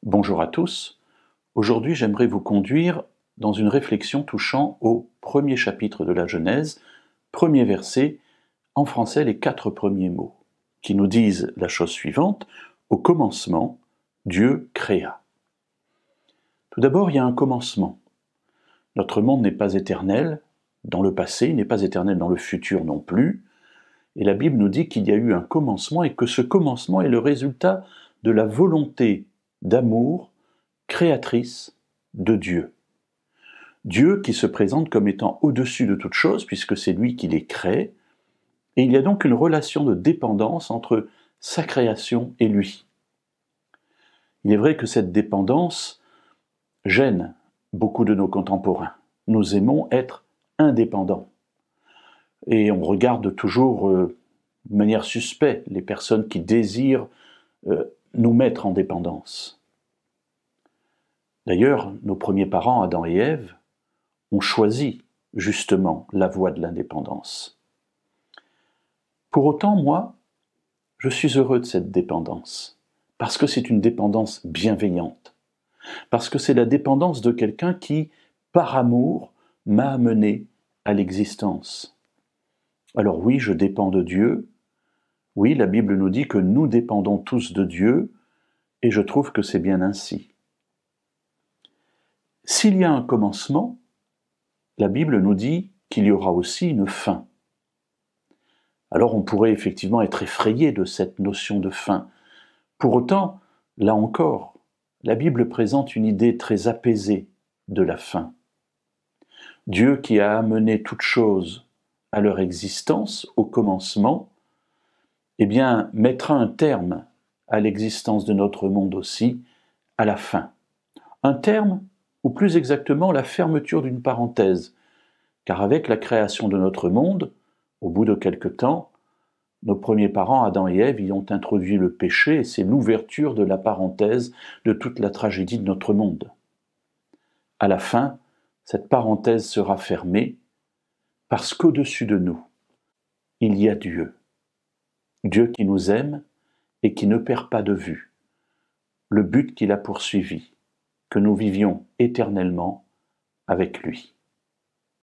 Bonjour à tous. Aujourd'hui, j'aimerais vous conduire dans une réflexion touchant au premier chapitre de la Genèse, premier verset, en français les 4 premiers mots, qui nous disent la chose suivante: au commencement, Dieu créa. Tout d'abord, il y a un commencement. Notre monde n'est pas éternel dans le passé, il n'est pas éternel dans le futur non plus, et la Bible nous dit qu'il y a eu un commencement et que ce commencement est le résultat de la volonté d'amour créatrice de Dieu. Dieu qui se présente comme étant au-dessus de toute chose, puisque c'est lui qui les crée, et il y a donc une relation de dépendance entre sa création et lui. Il est vrai que cette dépendance gêne beaucoup de nos contemporains. Nous aimons être indépendants. Et on regarde toujours de manière suspecte les personnes qui désirent nous mettre en dépendance. D'ailleurs, nos premiers parents, Adam et Ève, ont choisi justement la voie de l'indépendance. Pour autant, moi, je suis heureux de cette dépendance, parce que c'est une dépendance bienveillante, parce que c'est la dépendance de quelqu'un qui, par amour, m'a amené à l'existence. Alors oui, je dépends de Dieu. Oui, la Bible nous dit que nous dépendons tous de Dieu, et je trouve que c'est bien ainsi. S'il y a un commencement, la Bible nous dit qu'il y aura aussi une fin. Alors on pourrait effectivement être effrayé de cette notion de fin. Pour autant, là encore, la Bible présente une idée très apaisée de la fin. Dieu qui a amené toutes choses à leur existence au commencement, eh bien, mettra un terme à l'existence de notre monde aussi à la fin. Un terme, ou plus exactement la fermeture d'une parenthèse, car avec la création de notre monde, au bout de quelque temps, nos premiers parents, Adam et Ève, y ont introduit le péché, et c'est l'ouverture de la parenthèse de toute la tragédie de notre monde. À la fin, cette parenthèse sera fermée, parce qu'au-dessus de nous, il y a Dieu. Dieu qui nous aime et qui ne perd pas de vue le but qu'il a poursuivi, que nous vivions éternellement avec lui.